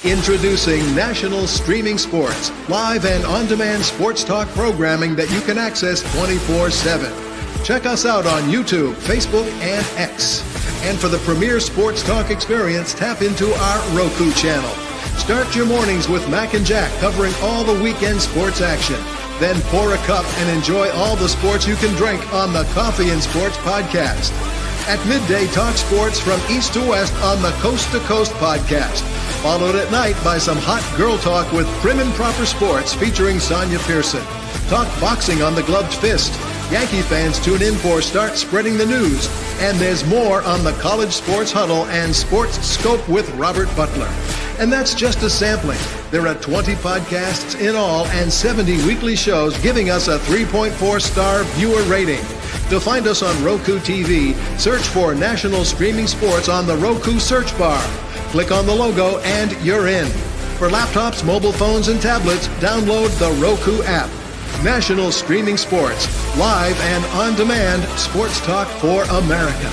Introducing National Streaming Sports, live and on-demand sports talk programming that you can access 24/7. Check us out on YouTube, Facebook, and X. And for the premier sports talk experience, tap into our Roku channel. Start your mornings with Mac and Jack covering all the weekend sports action. Then pour a cup and enjoy all the sports you can drink on the Coffee and Sports podcast. At midday, talk sports from east to west on the Coast to Coast podcast. Followed at night by some hot girl talk with Prim and Proper Sports featuring Sonia Pearson. Talk boxing on the Gloved Fist. Yankee fans tune in for Start Spreading the News. And there's more on the College Sports Huddle and Sports Scope with Robert Butler. And that's just a sampling. There are 20 podcasts in all and 70 weekly shows giving us a 3.4-star viewer rating. To find us on Roku TV, search for National Streaming Sports on the Roku search bar. Click on the logo and you're in. For laptops, mobile phones, and tablets, download the Roku app. National Streaming Sports, live and on-demand sports talk for America.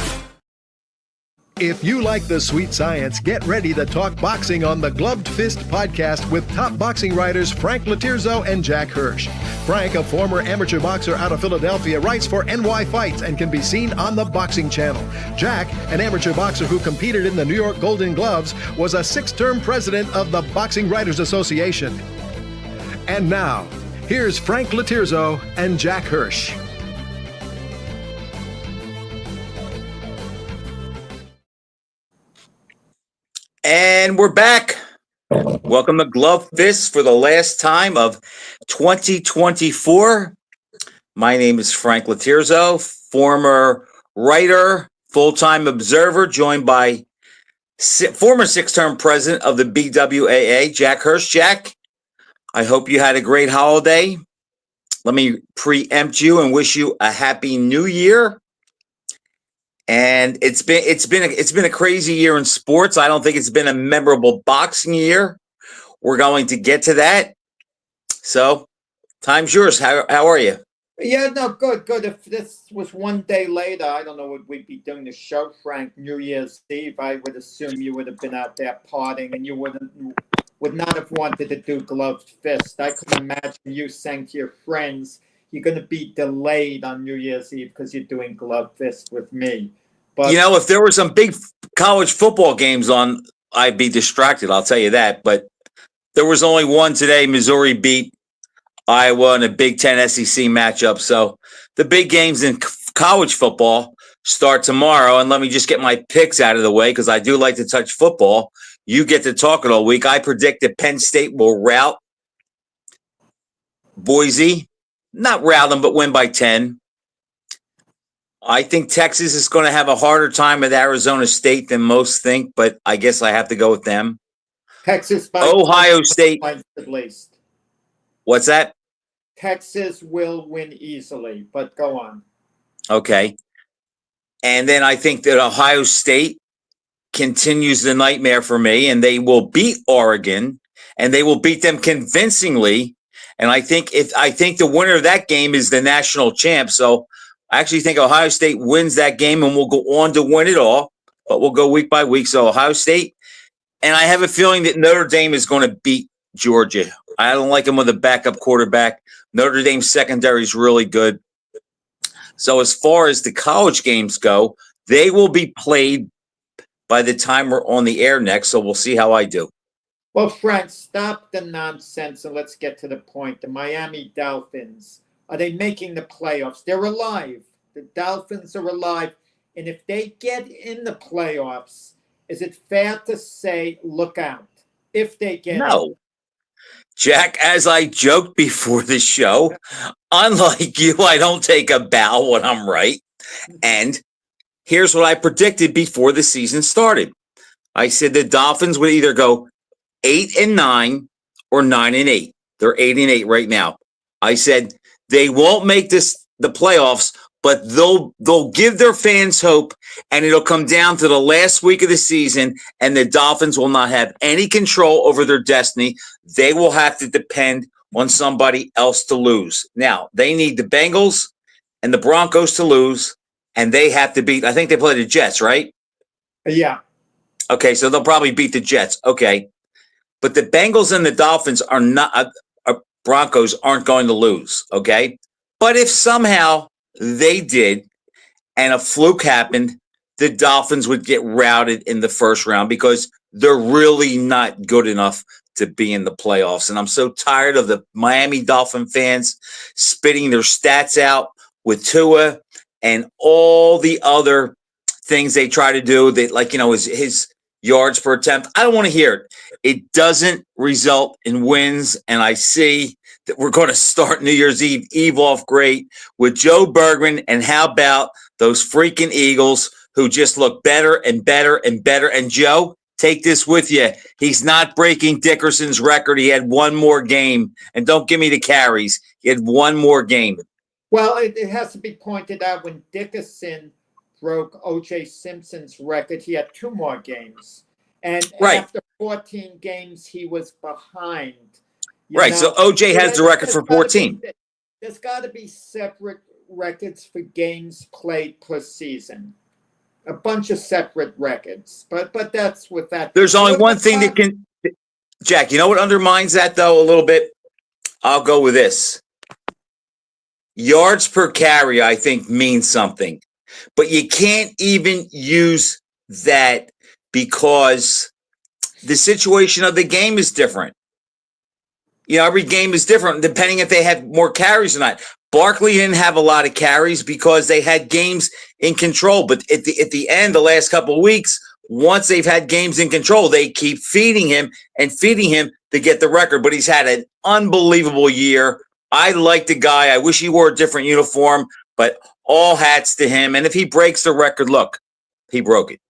If you like the sweet science, get ready to talk boxing on the Gloved Fist podcast with top boxing writers Frank Lotierzo and Jack Hirsch. Frank, a former amateur boxer out of Philadelphia, writes for NY Fights and can be seen on the Boxing Channel. Jack, an amateur boxer who competed in the New York Golden Gloves, was a 6-term president of the Boxing Writers Association. And now, here's Frank Lotierzo and Jack Hirsch. And we're back. Welcome to Glove Fist for the last time of 2024. My name is Frank Lotierzo, former writer, full-time observer, joined by former 6-term president of the BWAA, Jack Hirsch. Jack, I hope you had a great holiday. Let me preempt you and wish you a happy new year. And it's been a crazy year in sports. I don't think it's been a memorable boxing year. We're going to get to that. So, time's yours. How are you? Yeah, no, good. If this was one day later, I don't know what we'd be doing the show, Frank. New Year's Eve, I would assume you would have been out there partying, and you would not have wanted to do Gloved Fist. I could imagine you saying to your friends, you're going to be delayed on New Year's Eve because you're doing Gloved Fist with me. But you know, if there were some big college football games on, I'd be distracted. I'll tell you that. But there was only one today. Missouri beat Iowa in a Big Ten SEC matchup. So the big games in college football start tomorrow. And let me just get my picks out of the way because I do like to touch football. You get to talk it all week. I predict that Penn State will rout Boise. Not rout them, but win by 10. I think Texas is going to have a harder time with Arizona State than most think, but I guess I have to go with them. Texas by Ohio State. At least. What's that? Texas will win easily, but go on. Okay. And then I think that Ohio State continues the nightmare for me, and they will beat Oregon, and they will beat them convincingly. And I think the winner of that game is the national champ. So I actually think Ohio State wins that game and will go on to win it all. But we'll go week by week. So Ohio State. And I have a feeling that Notre Dame is going to beat Georgia. I don't like them with a backup quarterback. Notre Dame's secondary is really good. So as far as the college games go, they will be played by the time we're on the air next. So we'll see how I do. Well, Frank, stop the nonsense and let's get to the point. The Miami Dolphins, are they making the playoffs? They're alive. The Dolphins are alive. And if they get in the playoffs, is it fair to say, look out, if they get in? Jack, as I joked before the show, unlike you, I don't take a bow when I'm right. And here's what I predicted before the season started. I said the Dolphins would either go 8-9 or 9-8. They're 8-8 right now. I said they won't make the playoffs, but they'll give their fans hope, and it'll come down to the last week of the season, and the Dolphins will not have any control over their destiny. They will have to depend on somebody else to lose. Now, they need the Bengals and the Broncos to lose, and they have to beat, I think they play the Jets, right? Yeah. Okay, so they'll probably beat the Jets. Okay. but the Bengals and the Dolphins are not Broncos aren't going to lose. Okay, but if somehow they did and a fluke happened, the Dolphins would get routed in the first round because they're really not good enough to be in the playoffs. And I'm so tired of the Miami Dolphin fans spitting their stats out with Tua and all the other things they try to do that, like, his yards per attempt. I don't want to hear it. It doesn't result in wins. And I see that we're going to start New Year's Eve off great with Joe Bergman. And how about those freaking Eagles who just look better and better and better? And Joe, take this with you. He's not breaking Dickerson's record. He had one more game. And don't give me the carries. He had one more game. Well, it has to be pointed out when Dickerson broke O.J. Simpson's record, he had 2 more games. And after 14 games, he was behind. Right. So O.J. has the record for 14. There's got to be separate records for games played per season. A bunch of separate records. But that's with that. There's only one thing that can, Jack, you know what undermines that, though, a little bit? I'll go with this. Yards per carry, I think, means something. But you can't even use that because the situation of the game is different. Every game is different depending if they have more carries or not. Barkley didn't have a lot of carries because they had games in control. But at the end, the last couple of weeks, once they've had games in control, they keep feeding him to get the record. But he's had an unbelievable year. I like the guy. I wish he wore a different uniform, but all hats to him. And if he breaks the record, look, he broke it.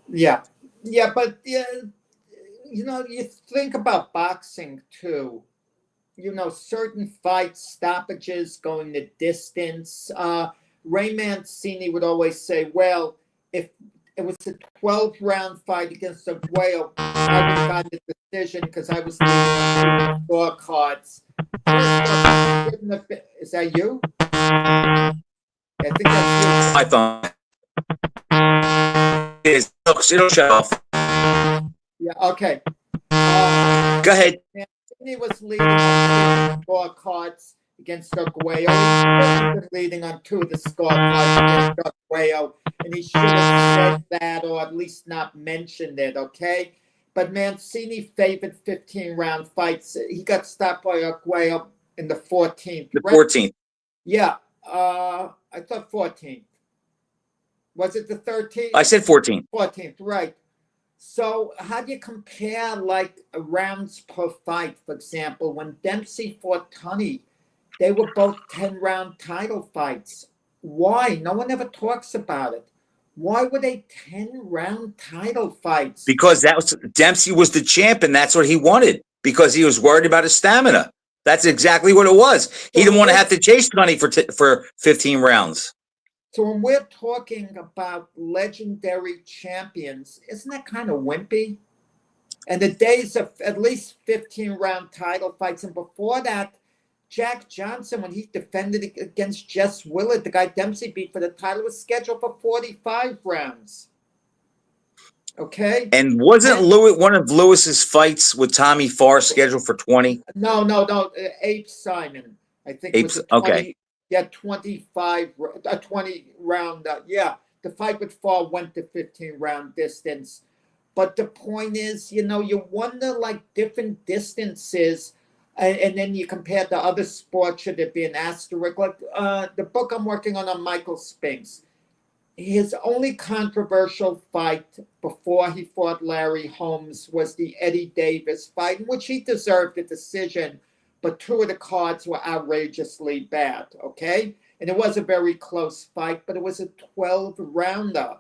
Yeah. Yeah, but, you think about boxing, too. Certain fights, stoppages, going the distance. Ray Mancini would always say, well, if it was a 12-round fight against Aguayo, I would have gotten the decision because I was leading scorecards. Is that you? I think that's you. I thought it is. It'll shut off. Yeah, okay. Go ahead. He was leading on 2 scorecards against Aguayo. He was leading on 2 of the scorecards against Aguayo, and he should have said that or at least not mentioned it, okay? But Mancini favored 15-round fights. He got stopped by Aguayo in the 14th. The 14th. Yeah. I thought 14th. Was it the 13th? I said 14th. 14th, right. So how do you compare rounds per fight? For example, when Dempsey fought Tunney, they were both 10-round title fights. Why? No one ever talks about it. Why were they 10-round title fights? Because Dempsey was the champ, and that's what he wanted. Because he was worried about his stamina. That's exactly what it was. He didn't want to have to chase Tunney for 15 rounds. So when we're talking about legendary champions, isn't that kind of wimpy? And the days of at least 15-round title fights, and before that, Jack Johnson, when he defended against Jess Willard, the guy Dempsey beat for the title, was scheduled for 45 rounds. Okay? And wasn't one of Lewis's fights with Tommy Farr scheduled for 20? No. Abe Simon, I think. Abe, was 20, okay. Yeah, 20 round. The fight with Farr went to 15-round distance. But the point is, you wonder different distances, and then you compare to other sports, should there be an asterisk? The book I'm working on Michael Spinks. His only controversial fight before he fought Larry Holmes was the Eddie Davis fight, in which he deserved a decision, but 2 of the cards were outrageously bad, okay? And it was a very close fight, but it was a 12-rounder.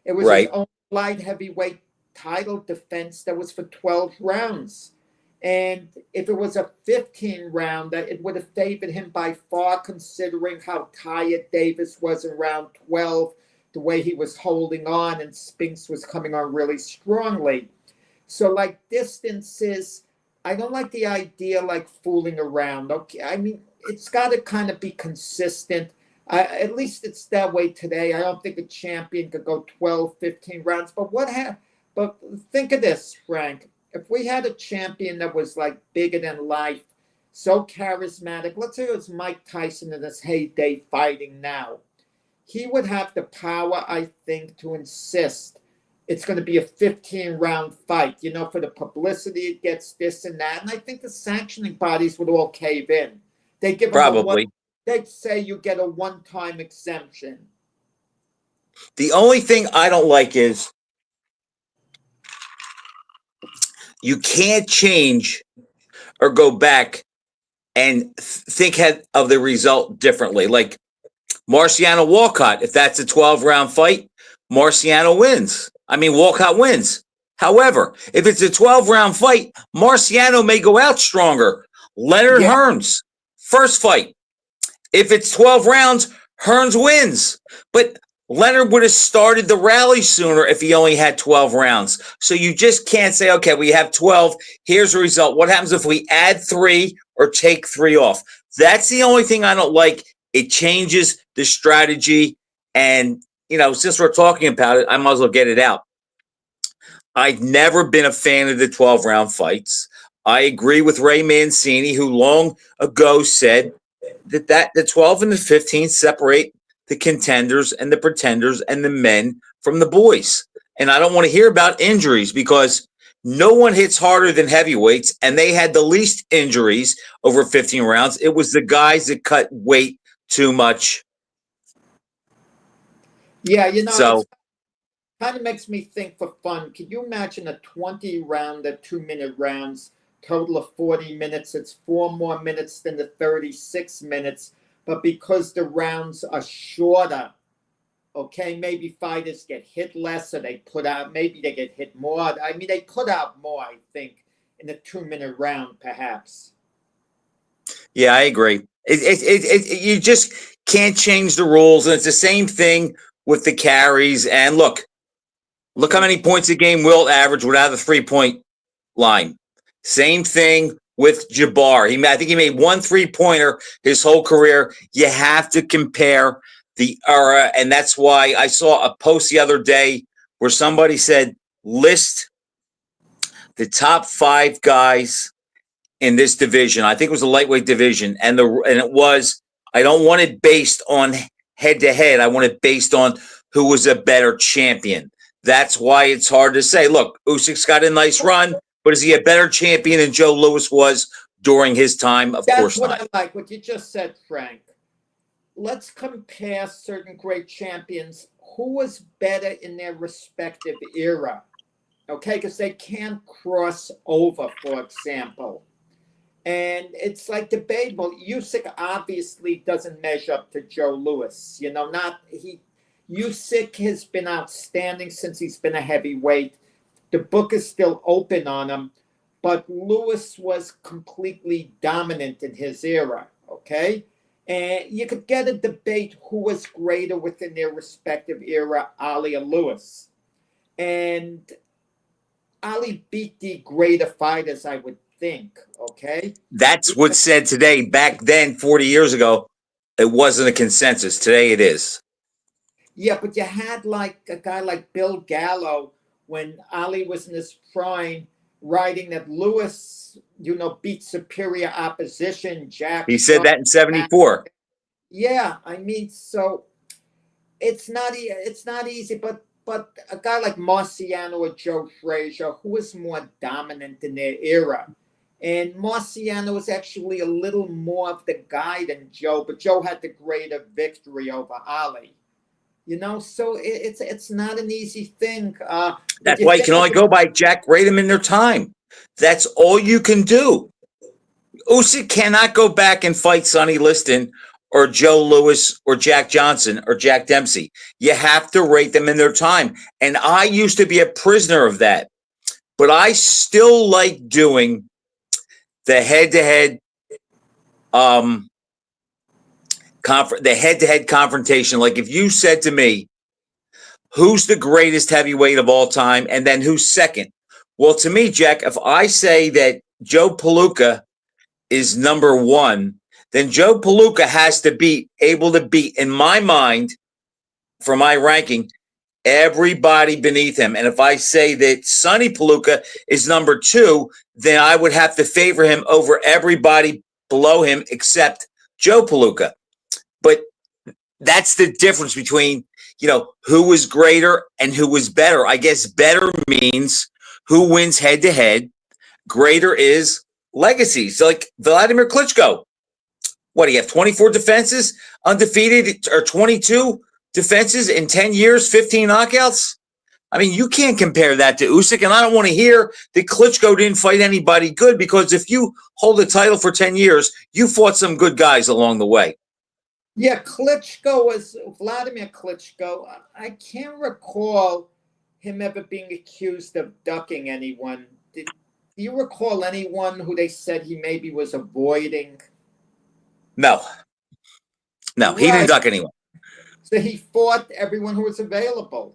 It was his own light heavyweight title defense that was for 12 rounds. And if it was a 15-rounder, it would have favored him by far, considering how tired Davis was in round 12, the way he was holding on, and Spinks was coming on really strongly. So, distances, I don't like the idea fooling around. Okay, I mean, it's got to kind of be consistent. At least it's that way today. I don't think a champion could go 12, 15 rounds. But But think of this, Frank. if we had a champion that was like bigger than life, so charismatic, let's say it was Mike Tyson in his heyday fighting now, he would have the power, I think, to insist it's going to be a 15-round fight. For the publicity, it gets this and that. And I think the sanctioning bodies would all cave in. They give him Probably. they'd say you get a one-time exemption. The only thing I don't like is you can't change or go back and think of the result differently. Like Marciano Walcott, if that's a 12-round fight, Marciano wins. Walcott wins. However, if it's a 12-round fight, Marciano may go out stronger. Leonard Hearns, first fight. If it's 12 rounds, Hearns wins. But Leonard would have started the rally sooner if he only had 12 rounds. So you just can't say, okay, we have 12. Here's the result. What happens if we add 3 or take 3 off? That's the only thing I don't like. It changes the strategy. And, since we're talking about it, I might as well get it out. I've never been a fan of the 12-round fights. I agree with Ray Mancini, who long ago said that the 12 and the 15 separate the contenders and the pretenders and the men from the boys. And I don't want to hear about injuries because no one hits harder than heavyweights, and they had the least injuries over 15 rounds. It was the guys that cut weight too much. Yeah, so it kind of makes me think for fun. Can you imagine a 20-rounder, 2-minute rounds, total of 40 minutes? It's 4 more minutes than the 36 minutes. But because the rounds are shorter, okay, maybe fighters get hit less, or maybe they get hit more. They put out more, I think, in a 2-minute round, perhaps. Yeah, I agree. You just can't change the rules, and it's the same thing with the carries. And look how many points a game Wilt averaged without the 3-point line. Same thing with Jabbar. I think he made 1 3-pointer his whole career. You have to compare the era, and that's why I saw a post the other day where somebody said, list the top 5 guys in this division. I think it was the lightweight division, and it was, I don't want it based on head-to-head. I want it based on who was a better champion. That's why it's hard to say. Look, Usyk's got a nice run, but is he a better champion than Joe Louis was during his time? Of course not. That's what I like, what you just said, Frank. Let's compare certain great champions. Who was better in their respective era? Okay, because they can't cross over, for example. And it's like debatable. Usyk obviously doesn't measure up to Joe Louis. Usyk has been outstanding since he's been a heavyweight. The book is still open on him, but Louis was completely dominant in his era, okay? And you could get a debate who was greater within their respective era, Ali or Louis. And Ali beat the greater fighters, I would think, okay? That's what's said today. Back then, 40 years ago, it wasn't a consensus. Today it is. Yeah, but you had like a guy like Bill Gallo when Ali was in his prime, writing that Louis, beat superior opposition. He said that in 74. Yeah, so it's not easy, but a guy like Marciano or Joe Frazier, who was more dominant in their era. And Marciano was actually a little more of the guy than Joe, but Joe had the greater victory over Ali. So it's not an easy thing. That's why you can only go by rate them in their time. That's all you can do. Usyk cannot go back and fight Sonny Liston or Joe Louis or Jack Johnson or Jack Dempsey. You have to rate them in their time. And I used to be a prisoner of that. But I still like doing the head-to-head the head-to-head confrontation. Like if you said to me, who's the greatest heavyweight of all time, and then who's second? Well, to me, Jack, if I say that Joe Palooka is number 1, then Joe Palooka has to be able to beat, in my mind, for my ranking, everybody beneath him. And if I say that Sonny Palooka is number 2, then I would have to favor him over everybody below him except Joe Palooka. But that's the difference between, who was greater and who was better. I guess better means who wins head to head. Greater is legacy. So like Vladimir Klitschko, what do you have? 24 defenses, undefeated, or 22 defenses in 10 years, 15 knockouts. I mean, you can't compare that to Usyk, and I don't want to hear that Klitschko didn't fight anybody good, because if you hold the title for 10 years, you fought some good guys along the way. Yeah, Vladimir Klitschko. I can't recall him ever being accused of ducking anyone. Do you recall anyone who they said he maybe was avoiding? No, he didn't duck anyone. So he fought everyone who was available,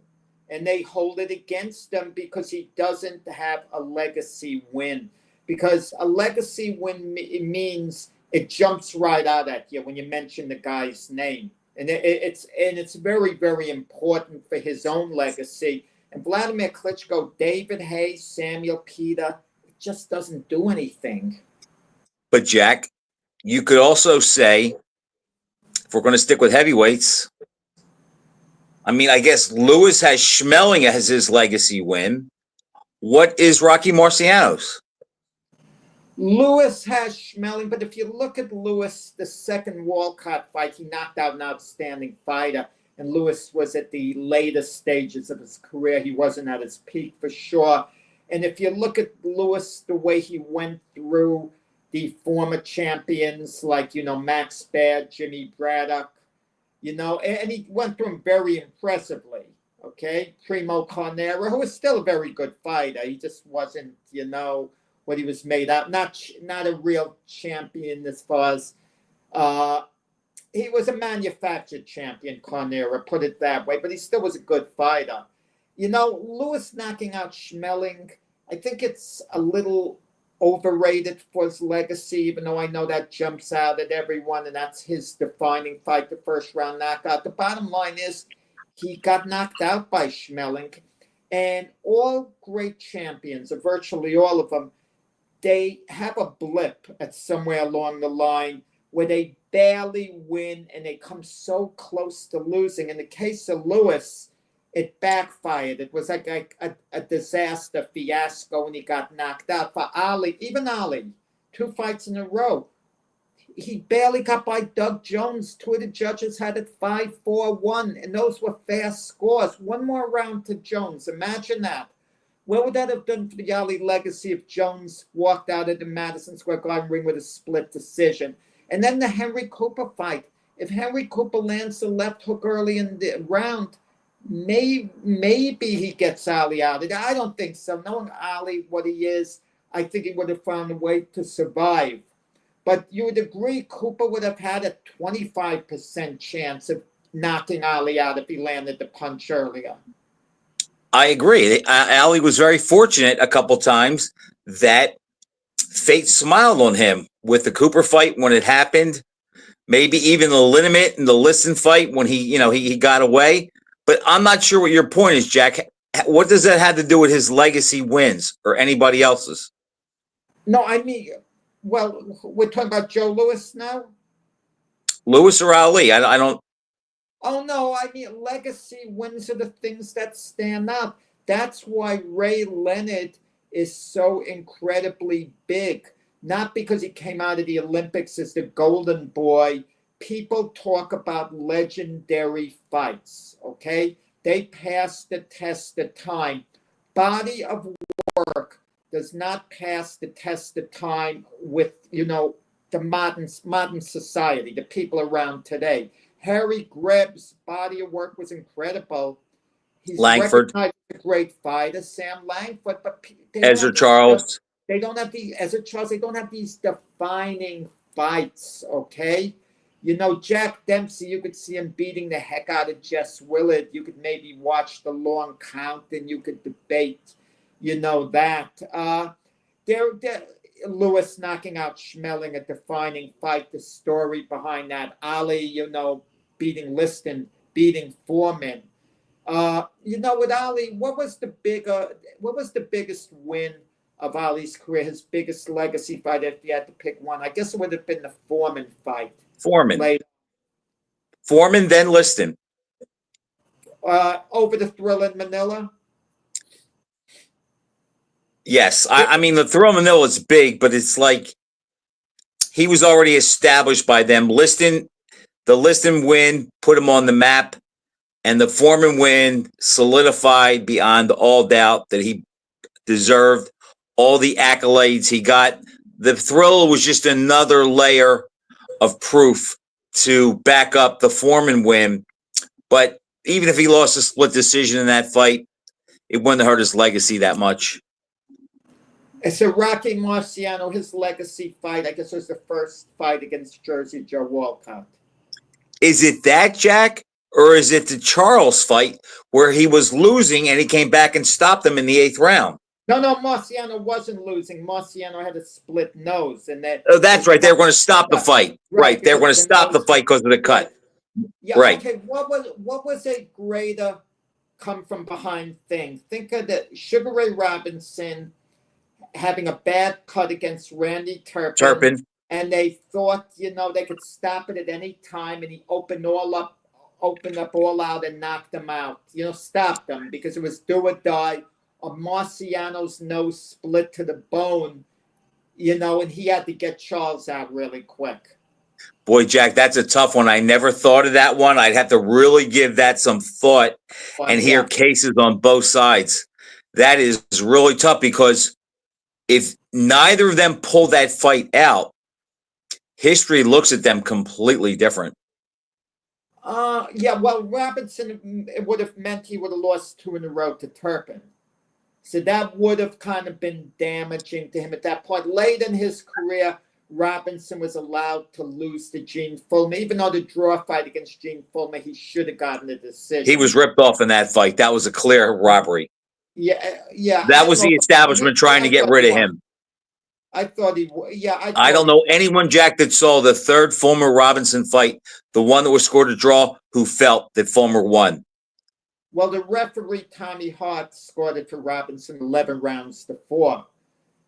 and they hold it against him because he doesn't have a legacy win. Because a legacy win means it jumps right out at you when you mention the guy's name, and it's very, very important for his own legacy. And Vladimir Klitschko, David Hayes, Samuel Peter, it just doesn't do anything. But Jack, you could also say, if we're going to stick with heavyweights, I mean, I guess Lewis has Schmeling as his legacy win. What is Rocky Marciano's? Lewis has Schmeling, but if you look at Lewis, the second Walcott fight, he knocked out an outstanding fighter, and Lewis was at the later stages of his career. He wasn't at his peak for sure. And if you look at Lewis, the way he went through the former champions like, Max Baird, Jimmy Braddock, and he went through them very impressively, okay? Primo Carnera, who was still a very good fighter. He just wasn't, what he was made out. Not a real champion as far as he was a manufactured champion, Carnera, put it that way, but he still was a good fighter. Lewis knocking out Schmeling, I think it's a little overrated for his legacy, even though I know that jumps out at everyone, and that's his defining fight, the first round knockout. The bottom line is he got knocked out by Schmeling, and all great champions, or virtually all of them, they have a blip at somewhere along the line where they barely win and they come so close to losing. In the case of Lewis, it backfired. It was like a disaster fiasco when he got knocked out. For Ali, even Ali, 2 fights in a row, he barely got by Doug Jones. 2 of the judges had it 5-4-1, and those were fast scores. 1 more round to Jones. Imagine that. What would that have done for the Ali legacy if Jones walked out of the Madison Square Garden ring with a split decision? And then the Henry Cooper fight. If Henry Cooper lands the left hook early in the round, maybe he gets Ali out. I don't think so. Knowing Ali, what he is, I think he would have found a way to survive. But you would agree Cooper would have had a 25% chance of knocking Ali out if he landed the punch earlier. I agree. Ali was very fortunate a couple times that fate smiled on him with the Cooper fight when it happened, maybe even the Liniment and the Listen fight when he got away. But I'm not sure what your point is, Jack. What does that have to do with his legacy wins or anybody else's? No, I mean, well, we're talking about Joe Louis now? Lewis or Ali? I don't. Oh, no, I mean, legacy wins are the things that stand out. That's why Ray Leonard is so incredibly big. Not because he came out of the Olympics as the golden boy. People talk about legendary fights, okay? They pass the test of time. Body of work does not pass the test of time with, the modern society, the people around today. Harry Grebb's body of work was incredible. He's Langford, recognized as a great fighter. Sam Langford, but Ezra Charles. They don't have these defining fights, okay? Jack Dempsey, you could see him beating the heck out of Jess Willard. You could maybe watch the long count and you could debate, that. Lewis knocking out Schmeling, a defining fight, the story behind that. Ali, beating Liston, beating Foreman. With Ali, what was the biggest win of Ali's career? His biggest legacy fight, if you had to pick one, I guess it would have been the Foreman fight. Foreman, Later, then Liston. over the Thrill in Manila. Yes, I mean the throw Manila is big, but it's like he was already established by them. The Liston win put him on the map, and the Foreman win solidified beyond all doubt that he deserved all the accolades he got. The Thrill was just another layer of proof to back up the Foreman win. But even if he lost a split decision in that fight, it wouldn't hurt his legacy that much. So Rocky Marciano, his legacy fight, I guess, was the first fight against Jersey Joe Walcott. Is it that, Jack? Or is it the Charles fight where he was losing and he came back and stopped him in the 8th round? No, Marciano wasn't losing. Marciano had a split nose. Oh, that's right. They were going to stop the fight. Right. They were going to stop the fight because of the cut. Yeah. Right. Okay. What was a greater come from behind thing? Think of the Sugar Ray Robinson having a bad cut against Randy Turpin. And they thought, they could stop it at any time, and he opened up all out and knocked them out. Stopped them because it was do or die. Or Marciano's nose split to the bone, and he had to get Charles out really quick. Boy, Jack, that's a tough one. I never thought of that one. I'd have to really give that some thought and hear cases on both sides. That is really tough because if neither of them pull that fight out, history looks at them completely different. Well, Robinson, it would have meant he would have lost 2 in a row to Turpin. So that would have kind of been damaging to him at that point. Late in his career, Robinson was allowed to lose to Gene Fullmer. Even though the draw fight against Gene Fullmer, he should have gotten the decision. He was ripped off in that fight. That was a clear robbery. Yeah. That was the establishment trying to get rid of him. I thought he would. Yeah, I don't know anyone, Jack, that saw the 3rd Fullmer-Robinson fight, the one that was scored a draw, who felt that Fullmer won. Well, the referee, Tommy Hart, scored it for Robinson 11 rounds to 4.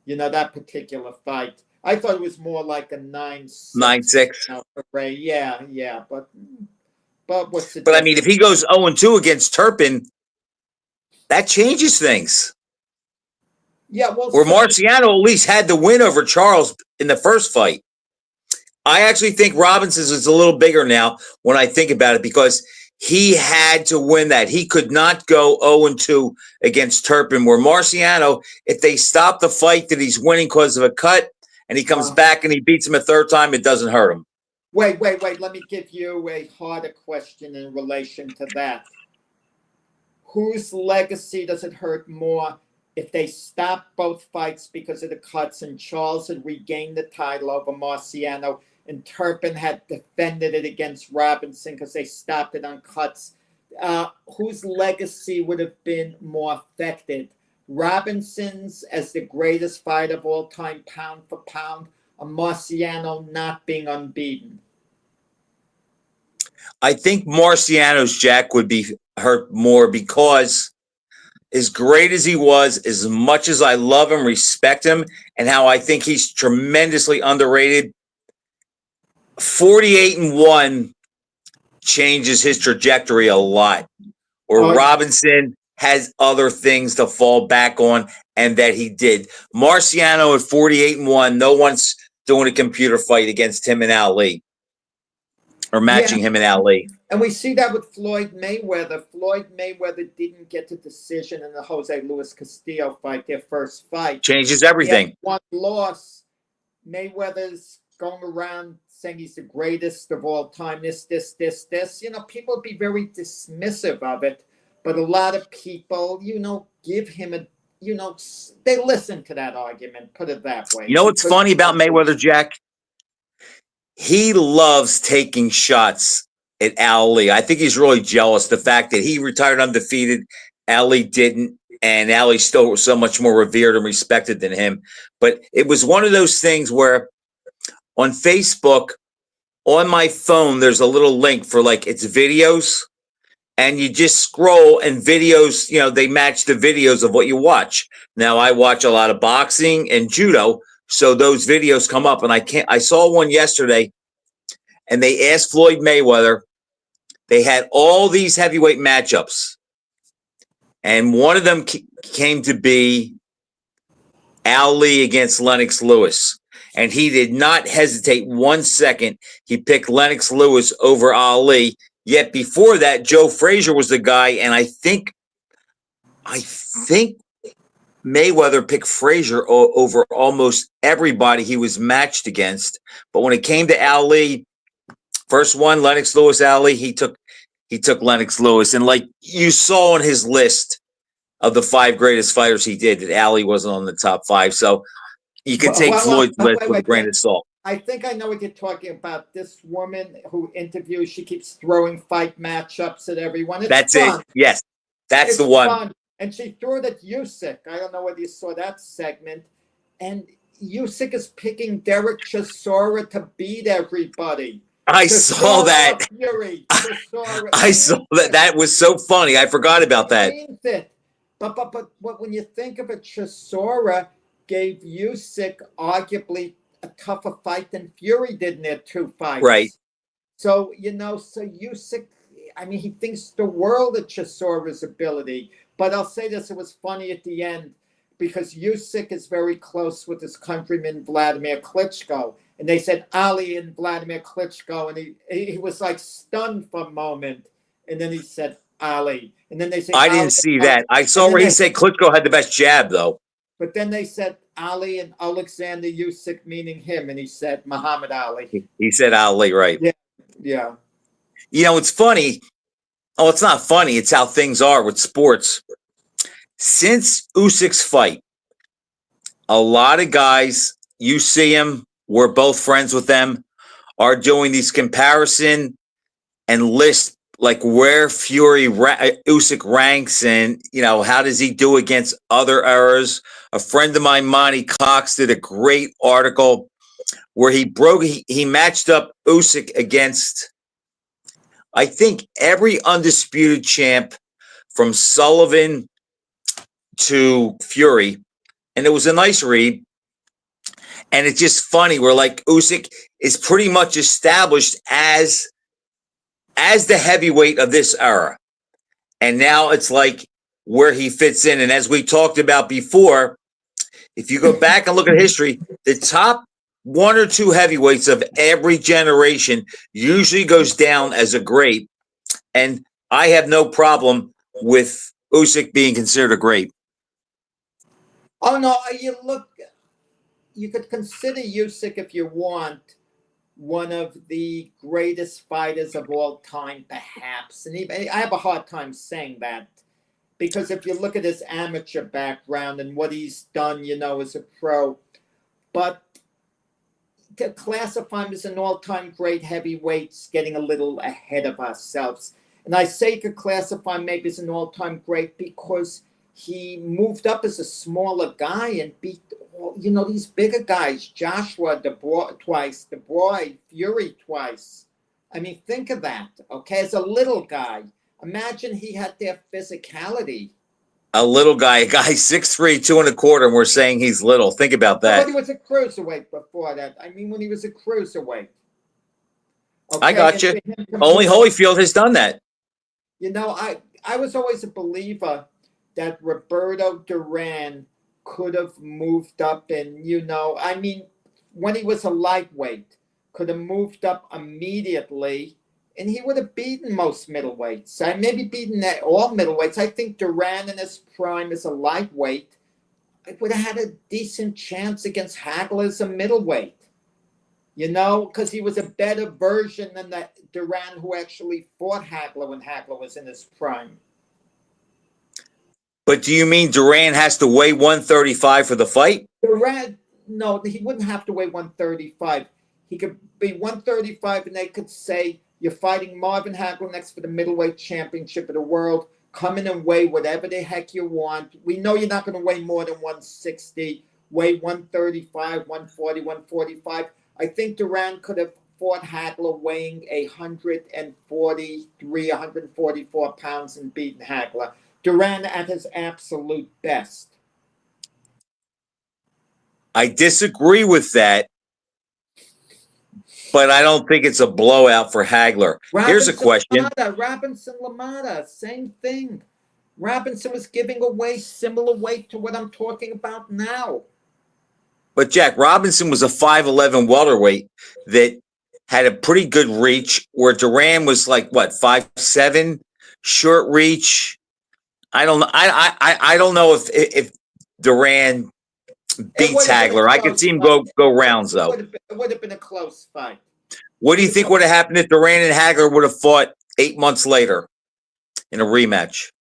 That particular fight. I thought it was more like a 9-6. 9-6. Yeah. But what's the But I mean, if he goes 0-2 against Turpin, that changes things. Yeah, well, where Marciano at least had the win over Charles in the first fight. I actually think Robinson's is a little bigger now when I think about it because he had to win that. He could not go 0-2 against Turpin, where Marciano, if they stop the fight that he's winning because of a cut and he comes back and he beats him a 3rd time, it doesn't hurt him. Wait. Let me give you a harder question in relation to that. Whose legacy does it hurt more if they stopped both fights because of the cuts and Charles had regained the title over Marciano and Turpin had defended it against Robinson because they stopped it on cuts? Whose legacy would have been more affected? Robinson's as the greatest fighter of all time, pound for pound, or Marciano not being unbeaten? I think Marciano's, Jack, would be hurt more because as great as he was, as much as I love him, respect him, and how I think he's tremendously underrated, 48-1 changes his trajectory a lot. Or Robinson has other things to fall back on, and that he did. Marciano at 48-1, no one's doing a computer fight against him and Ali. Or matching him and Ali. And we see that with Floyd Mayweather. Floyd Mayweather didn't get the decision in the Jose Luis Castillo fight, their first fight. Changes everything. One loss. Mayweather's going around saying he's the greatest of all time. This. People would be very dismissive of it. But a lot of people, give him a, they listen to that argument, put it that way. You know what's funny about Mayweather, Jack? He loves taking shots at Ali. I think he's really jealous the fact that he retired undefeated, Ali didn't, and Ali's still so much more revered and respected than him. But it was one of those things where on Facebook, on my phone, there's a little link for it's videos, and you just scroll and videos, they match the videos of what you watch. Now I watch a lot of boxing and judo, so those videos come up, and I saw one yesterday, and they asked Floyd Mayweather, they had all these heavyweight matchups, and one of them came to be Ali against Lennox Lewis. And he did not hesitate 1 second. He picked Lennox Lewis over Ali. Yet before that, Joe Frazier was the guy, and I think Mayweather picked Frazier over almost everybody he was matched against. But when it came to Ali, first one, Lennox Lewis, Ali, he took Lennox Lewis. And like you saw on his list of the 5 greatest fighters he did, that Ali wasn't on the top 5. So you can take Floyd's list with a grain of salt. I think I know what you're talking about. This woman who interviews, she keeps throwing fight matchups at everyone. That's fun. It. Yes, that's the one. Fun. And she threw it at Usyk. I don't know whether you saw that segment. And Usyk is picking Derek Chisora to beat everybody. I saw that. Fury, I saw that. That was so funny. I forgot about that. But when you think of it, Chisora gave Usyk arguably a tougher fight than Fury did in their 2 fights. Right. So, so Usyk, I mean, he thinks the world of Chisora's ability. But I'll say this, it was funny at the end because Usyk is very close with his countryman Vladimir Klitschko. And they said Ali and Vladimir Klitschko, and he was like stunned for a moment. And then he said Ali. And then they said I didn't see that. I saw where he said Klitschko had the best jab, though. But then they said Ali and Alexander Usyk, meaning him, and he said Muhammad Ali. He said Ali, right? Yeah. It's funny. Oh, it's not funny. It's how things are with sports. Since Usyk's fight, a lot of guys, you see them, we're both friends with them, are doing these comparison and list like where Usyk ranks, and how does he do against other eras. A friend of mine, Monty Cox, did a great article where he matched up Usyk against, I think, every undisputed champ from Sullivan to Fury, and it was a nice read. And it's just funny. We're like, Usyk is pretty much established as the heavyweight of this era. And now it's like where he fits in. And as we talked about before, if you go back and look at history, the top 1 or 2 heavyweights of every generation usually goes down as a great. And I have no problem with Usyk being considered a great. Oh, no, you could consider Usyk, if you want, one of the greatest fighters of all time, perhaps. And even, I have a hard time saying that because if you look at his amateur background and what he's done, as a pro, but to classify him as an all-time great heavyweight's getting a little ahead of ourselves. And I say you could classify him maybe as an all-time great because he moved up as a smaller guy and beat these bigger guys, Joshua twice, DeBroy, Fury twice. I mean, think of that, okay? As a little guy, imagine he had their physicality. A little guy, a guy 6'3", 2 1/4, and we're saying he's little. Think about that. But he was a cruiserweight before that. I mean, when he was a cruiserweight. Okay? I got you. Only Holyfield has done that. I was always a believer that Roberto Duran could have moved up and, when he was a lightweight, could have moved up immediately and he would have beaten most middleweights. Maybe beaten all middleweights. I think Duran in his prime as a lightweight would have had a decent chance against Hagler as a middleweight. Because he was a better version than that Duran who actually fought Hagler when Hagler was in his prime. But do you mean Duran has to weigh 135 for the fight? Duran, no, he wouldn't have to weigh 135. He could be 135 and they could say, you're fighting Marvin Hagler next for the middleweight championship of the world. Come in and weigh whatever the heck you want. We know you're not going to weigh more than 160. Weigh 135, 140, 145. I think Duran could have fought Hagler weighing 143, 144 pounds and beaten Hagler. Duran at his absolute best. I disagree with that, but I don't think it's a blowout for Hagler. Here's a question. Robinson Lamada, same thing. Robinson was giving away similar weight to what I'm talking about now. But Jack, Robinson was a 5'11" welterweight that had a pretty good reach, where Duran was like, what, 5'7", short reach. I don't know. I don't know if Duran beats Hagler. I could see him go rounds, though. It would have been a close fight. What do you think would have happened if Duran and Hagler would have fought 8 months later in a rematch?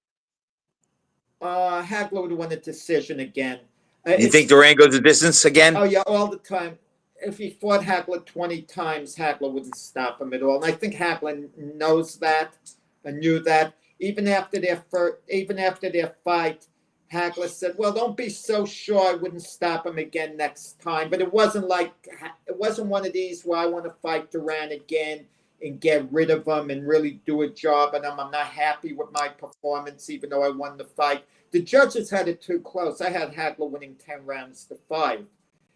Hagler would have won a decision again. You think Duran goes the distance again? Oh, yeah, all the time. If he fought Hagler 20 times, Hagler wouldn't stop him at all. And I think Hagler knows that and knew that. Even after their fight, Hagler said, "Well, don't be so sure I wouldn't stop him again next time." But it wasn't one of these where I want to fight Duran again and get rid of him and really do a job on him. I'm not happy with my performance, even though I won the fight. The judges had it too close. I had Hagler winning 10 rounds to 5.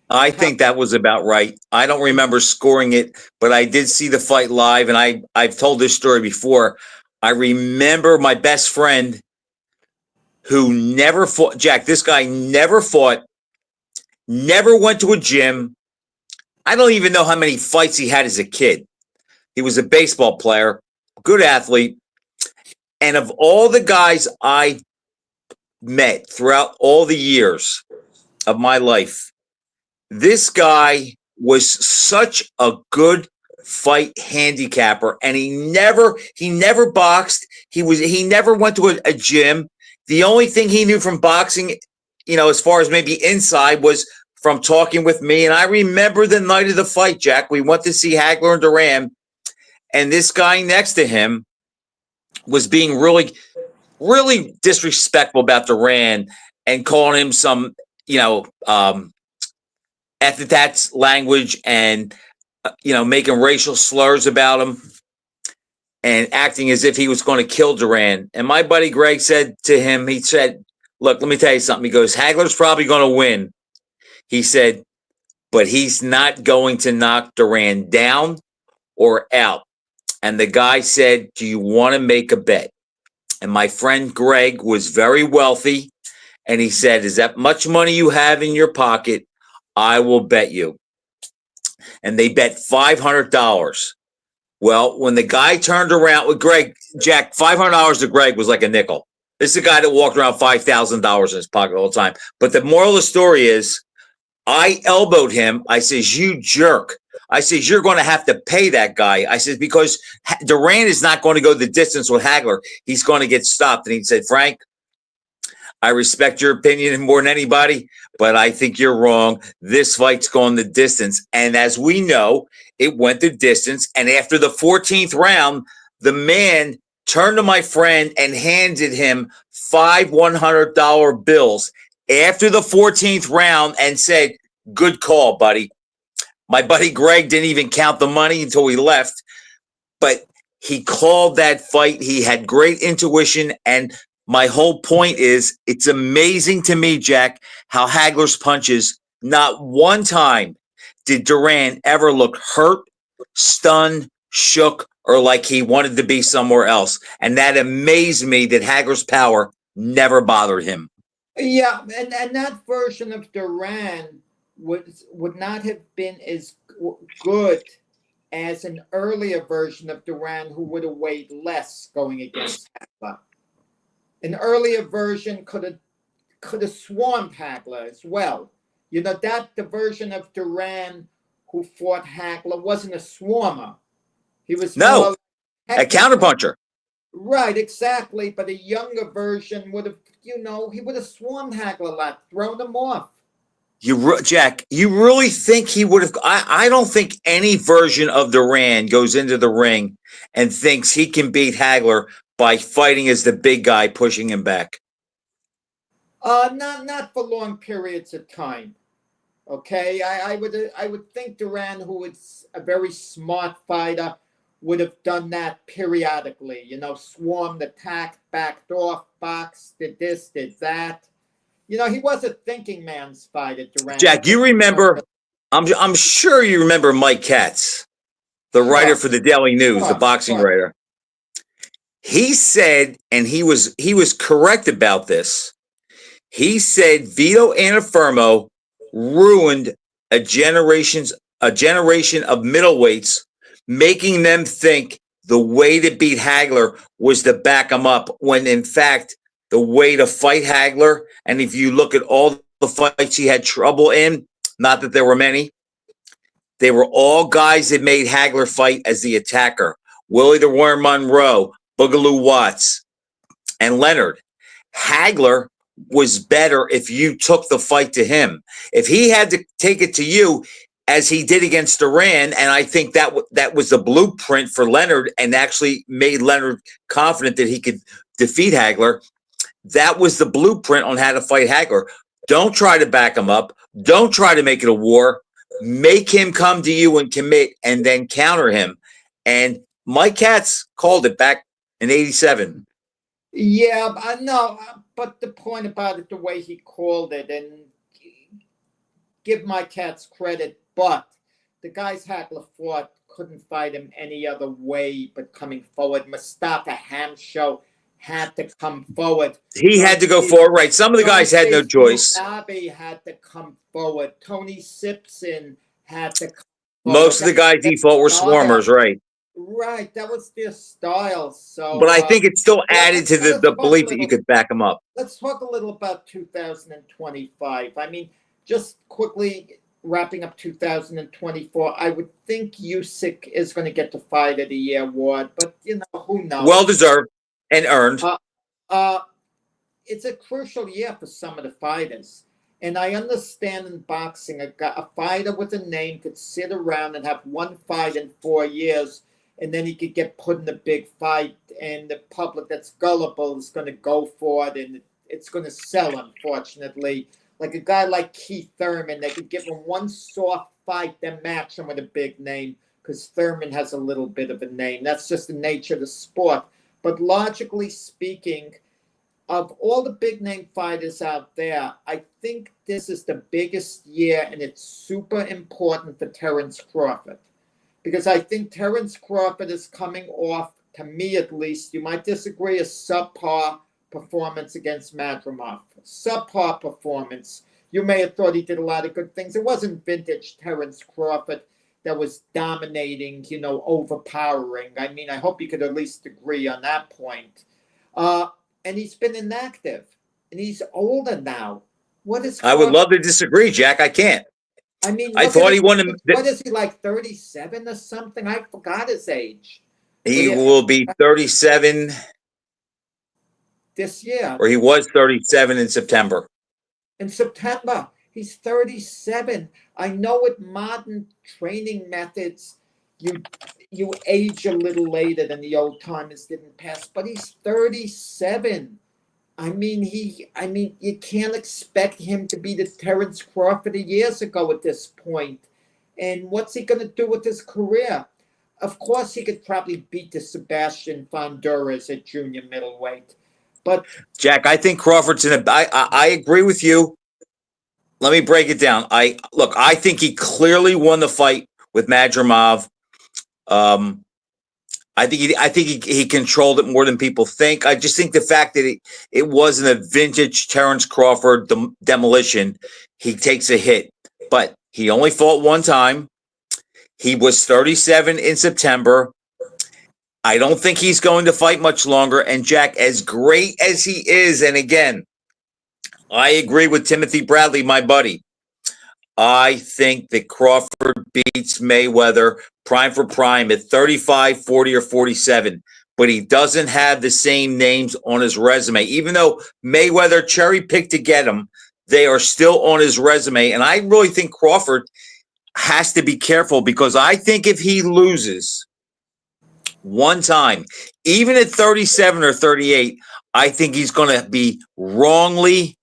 I think that was about right. I don't remember scoring it, but I did see the fight live, and I've told this story before. I remember my best friend who never fought. Jack, this guy never fought, never went to a gym. I don't even know how many fights he had as a kid. He was a baseball player, good athlete. And of all the guys I met throughout all the years of my life, this guy was such a good fight handicapper, and he never boxed. He never went to a gym. The only thing he knew from boxing, as far as maybe inside, was from talking with me. And I remember the night of the fight, Jack. We went to see Hagler and Duran, and this guy next to him was being really, really disrespectful about Duran and calling him some, epithets language, and making racial slurs about him and acting as if he was going to kill Duran. And my buddy Greg said to him, he said, "Look, let me tell you something." He goes, "Hagler's probably going to win." He said, "But he's not going to knock Duran down or out." And the guy said, "Do you want to make a bet?" And my friend Greg was very wealthy, and he said, "Is that much money you have in your pocket? I will bet you." And they bet $500. Well, when the guy turned around with Greg, Jack, $500 to Greg was like a nickel. This is a guy that walked around $5,000 in his pocket all the time. But the moral of the story is, I elbowed him. I says, "You jerk." I says, "You're going to have to pay that guy." I says, "Because Duran is not going to go the distance with Hagler. He's going to get stopped." And he said, "Frank, I respect your opinion more than anybody, but I think you're wrong. This fight's going the distance." And as we know, it went the distance. And after the 14th round, the man turned to my friend and handed him 5 $100 bills after the 14th round and said, "Good call, buddy." My buddy Greg didn't even count the money until we left, but he called that fight. He had great intuition. And my whole point is, it's amazing to me, Jack, how Hagler's punches, not one time did Duran ever look hurt, stunned, shook, or like he wanted to be somewhere else. And that amazed me, that Hagler's power never bothered him. Yeah, and that version of Duran would not have been as good as an earlier version of Duran, who would have weighed less going against Hagler. An earlier version could have swarmed Hagler as well. That the version of Duran who fought Hagler wasn't a swarmer. He was a counterpuncher. Right, exactly. But a younger version would have, he would have swarmed Hagler a lot, thrown him off. Jack, you really think he would have? I don't think any version of Duran goes into the ring and thinks he can beat Hagler by fighting as the big guy pushing him back. Not for long periods of time. Okay, I would think Duran, who is a very smart fighter, would have done that periodically. You know, swarmed, attacked, backed off, boxed, did this, did that. You know, he was a thinking man's fighter, Duran. He Jack, you didn't, remember? I'm sure you remember Mike Katz, the writer sure, for the Daily News, the sure, boxing sure. writer. He said, and he was correct about this. He said Vito Antuofermo ruined a generation's a generation of middleweights, making them think the way to beat Hagler was to back him up, when in fact the way to fight Hagler, and if you look at all the fights he had trouble in, not that there were many, they were all guys that made Hagler fight as the attacker. Willie the Worm Monroe, Boogaloo Watts, and Leonard. Hagler was better if you took the fight to him. If he had to take it to you, as he did against Duran, and I think that was the blueprint for Leonard, and actually made Leonard confident that he could defeat Hagler. That was the blueprint on how to fight Hagler. Don't try to back him up. Don't try to make it a war. Make him come to you and commit, and then counter him. And Mike Katz called it back in '87. Yeah, I know, but the point about it, the way he called it, and give my Katz credit, but the guys Hagler fought couldn't fight him any other way but coming forward. Mustafa Hamsho had to come forward. He had to go forward, right? Some of the guys had no choice. Abe had to come forward. Tony Simpson had to come forward. Most of the guys he fought were swarmers, right? Right, that was their style. So, but I think it still added to the belief that you could back them up. Let's talk a little about 2025. I mean, just quickly wrapping up 2024, I would think Usyk is going to get the Fight of the Year award, but you know, who knows? Well deserved and earned. It's a crucial year for some of the fighters. And I understand in boxing, a fighter with a name could sit around and have one fight in 4 years, and then he could get put in a big fight, and the public that's gullible is going to go for it, and it's going to sell, unfortunately. Like a guy like Keith Thurman, they could give him one soft fight, then match him with a big name, because Thurman has a little bit of a name. That's just the nature of the sport. But logically speaking, of all the big name fighters out there, I think this is the biggest year, and it's super important for Terence Crawford. Because I think Terence Crawford is coming off, to me at least, you might disagree, a subpar performance against Madrimov. Subpar performance. You may have thought he did a lot of good things. It wasn't vintage Terence Crawford that was dominating, you know, overpowering. I mean, I hope you could at least agree on that point. And he's been inactive, and he's older now. What is? I would love to disagree, Jack. I can't. I mean, I thought he won. What is he, like 37 or something? I forgot his age. He will be 37 this year, or he was 37 in September. In September, he's 37. I know with modern training methods, you age a little later than the old timers didn't pass, but he's 37. I mean, you can't expect him to be the Terence Crawford of years ago at this point. And what's he going to do with his career? Of course, he could probably beat the Sebastian Fonduras at junior middleweight. But Jack, I think Crawford's in a. I agree with you. Let me break it down. I think he clearly won the fight with Madrimov. I think he controlled it more than people think. I just think the fact that it wasn't a vintage Terence Crawford demolition, he takes a hit. But he only fought one time. He was 37 in September. I don't think he's going to fight much longer. And Jack, as great as he is, and again, I agree with Timothy Bradley, my buddy. I think that Crawford beats Mayweather prime for prime at 35, 40, or 47. But he doesn't have the same names on his resume. Even though Mayweather cherry-picked to get him, they are still on his resume. And I really think Crawford has to be careful, because I think if he loses one time, even at 37 or 38, I think he's going to be wrongly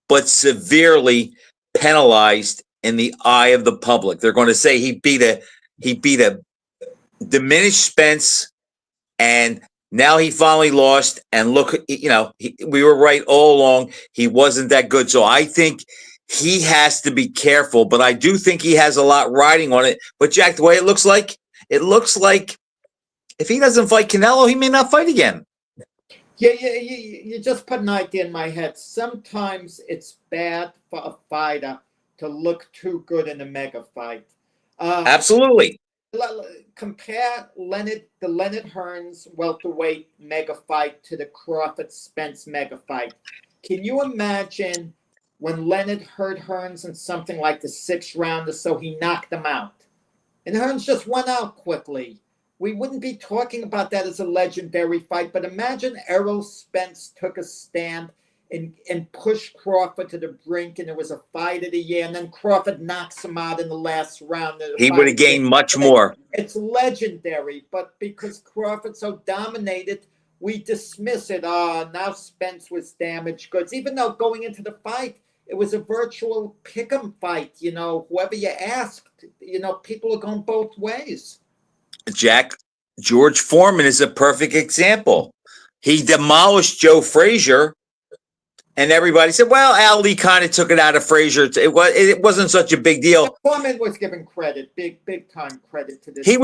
but severely penalized in the eye of the public. They're going to say he beat a diminished Spence, and now he finally lost. And look, we were right all along. He wasn't that good. So I think he has to be careful, but I do think he has a lot riding on it. But Jack, the way it looks like if he doesn't fight Canelo, he may not fight again. Yeah, you just put an idea in my head. Sometimes it's bad for a fighter to look too good in a mega fight. Absolutely. Compare the Leonard Hearns welterweight mega fight to the Crawford Spence mega fight. Can you imagine when Leonard hurt Hearns in something like the 6th round or so, he knocked him out, and Hearns just went out quickly? We wouldn't be talking about that as a legendary fight, but imagine Errol Spence took a stand and pushed Crawford to the brink, and it was a fight of the year, and then Crawford knocks him out in the last round. He would have gained much more. It's legendary, but because Crawford so dominated, we dismiss it. Now Spence was damaged goods, even though going into the fight, it was a virtual pick'em fight. Whoever you asked, people are going both ways. Jack, George Foreman is a perfect example. He demolished Joe Frazier, and everybody said, well, Ali kind of took it out of Frazier. It wasn't such a big deal. Foreman was given credit, big time credit to this. He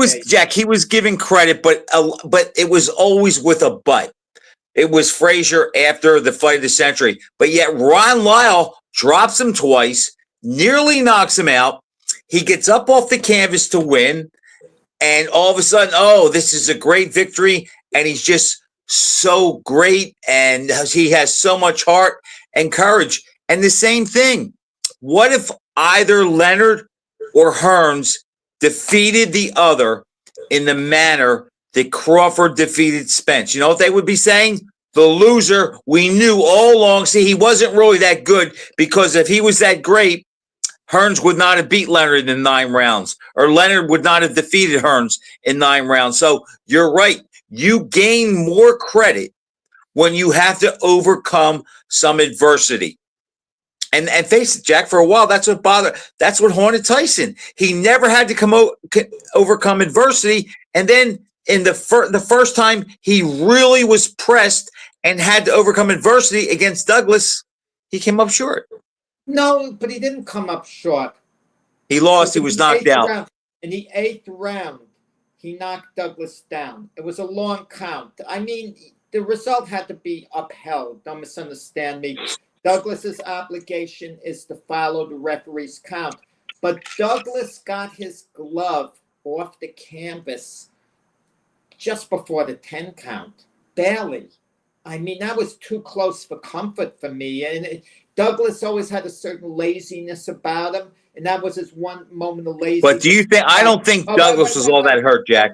was giving credit, but it was always with a but. It was Frazier after the fight of the century. But yet Ron Lyle drops him twice, nearly knocks him out. He gets up off the canvas to win. And all of a sudden, this is a great victory. And he's just so great. And he has so much heart and courage. And the same thing. What if either Leonard or Hearns defeated the other in the manner that Crawford defeated Spence? You know what they would be saying? The loser, we knew all along. See, he wasn't really that good, because if he was that great, Hearns would not have beat Leonard in 9 rounds, or Leonard would not have defeated Hearns in 9 rounds. So you're right. You gain more credit when you have to overcome some adversity. And face it, Jack, for a while, that's what haunted Tyson. He never had to overcome adversity. And then in the first time he really was pressed and had to overcome adversity against Douglas, he came up short. No, but he didn't come up short. He lost. He was knocked out. In the 8th round, he knocked Douglas down. It was a long count. I mean, the result had to be upheld. Don't misunderstand me. Douglas's obligation is to follow the referee's count. But Douglas got his glove off the canvas just before the 10 count. Barely. I mean, that was too close for comfort for me. And Douglas always had a certain laziness about him, and that was his one moment of laziness. But do you think? I don't think Douglas was all that hurt, Jack.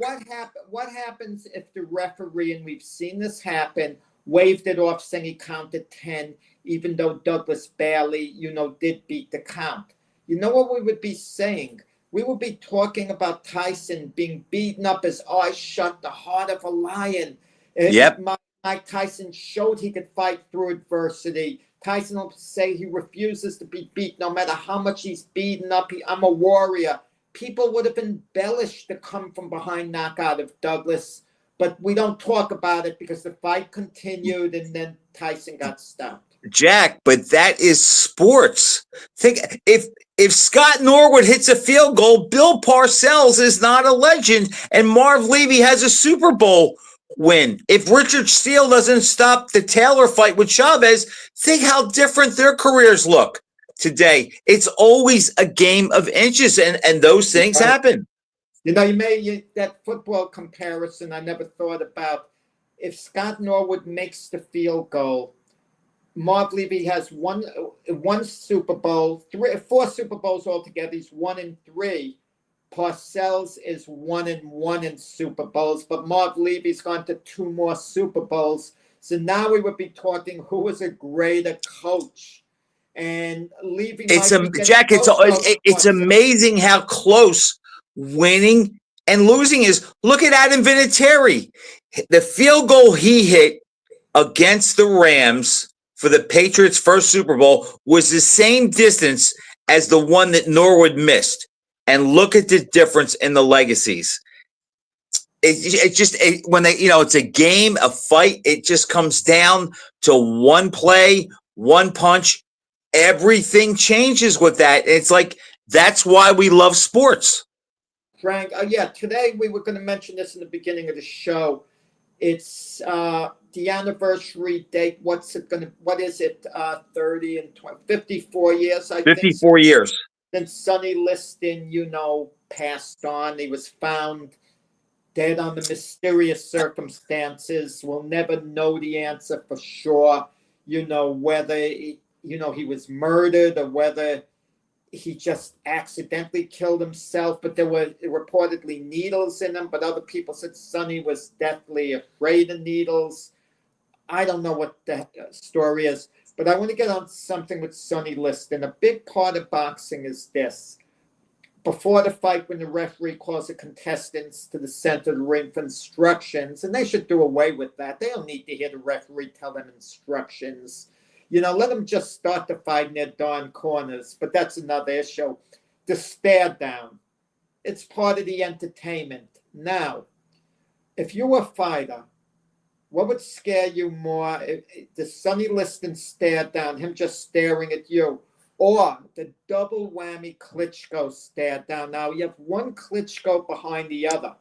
What happens if the referee, and we've seen this happen, waved it off, saying he counted 10, even though Douglas barely, did beat the count? You know what we would be saying? We would be talking about Tyson being beaten up, his eyes shut, the heart of a lion. Yep. Mike Tyson showed he could fight through adversity. Tyson will say he refuses to be beat no matter how much he's beaten up. I'm a warrior. People would have embellished the come from behind knockout of Douglas, but we don't talk about it because the fight continued and then Tyson got stopped. Jack, but that is sports. Think if Scott Norwood hits a field goal, Bill Parcells is not a legend, and Marv Levy has a Super Bowl win. If Richard Steele doesn't stop the Taylor fight with Chavez, think how different their careers look today. It's always a game of inches, and those things happen. You made that football comparison I never thought about. If Scott Norwood makes the field goal, Marv Levy has one Super Bowl, 4 Super Bowls altogether. He's 1-3. Parcells is 1-1 in Super Bowls, but Marv Levy's gone to 2 more Super Bowls. So now we would be talking who was a greater coach. And Levy, Jack, it's amazing how close winning and losing is. Look at Adam Vinatieri. The field goal he hit against the Rams for the Patriots' first Super Bowl was the same distance as the one that Norwood missed, and look at the difference in the legacies. When they, it's a game, a fight, it just comes down to one play, one punch. Everything changes with that. It's like, that's why we love sports. Frank, yeah, today we were going to mention this in the beginning of the show. It's the anniversary date. What is it? 30 and 20, 54 years, I think. 54 years. Then Sonny Liston, passed on. He was found dead under mysterious circumstances. We'll never know the answer for sure. Whether he was murdered or whether he just accidentally killed himself. But there were reportedly needles in him. But other people said Sonny was deathly afraid of needles. I don't know what the story is. But I want to get on something with Sonny Liston. A big part of boxing is this. Before the fight, when the referee calls the contestants to the center of the ring for instructions, and they should do away with that. They don't need to hear the referee tell them instructions. Let them just start the fight in their darn corners. But that's another issue. The stare down. It's part of the entertainment. Now, if you were a fighter, what would scare you more? The Sonny Liston stare down, him just staring at you, or the double whammy Klitschko stare down. Now, you have one Klitschko behind the other,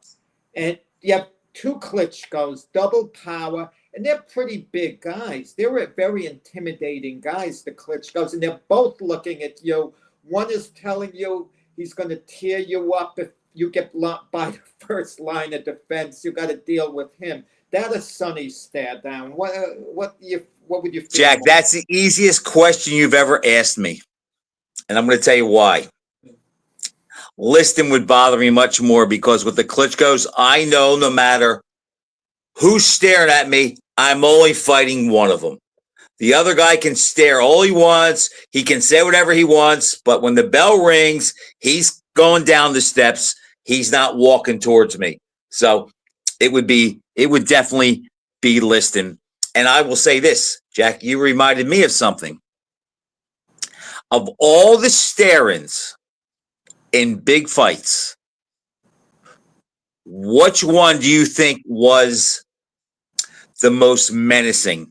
and you have two Klitschkos, double power, and they're pretty big guys. They were very intimidating guys, the Klitschkos, and they're both looking at you. One is telling you he's going to tear you up if you get blocked by the first line of defense. You got to deal with him. That is Sonny stare down. What would you feel? Jack, that's the easiest question you've ever asked me. And I'm going to tell you why. Liston would bother me much more because with the Klitschkos, I know no matter who's staring at me, I'm only fighting one of them. The other guy can stare all he wants. He can say whatever he wants. But when the bell rings, he's going down the steps. He's not walking towards me. So it would definitely be Liston. And I will say this, Jack, you reminded me of something. Of all the stare-ins in big fights, which one do you think was the most menacing?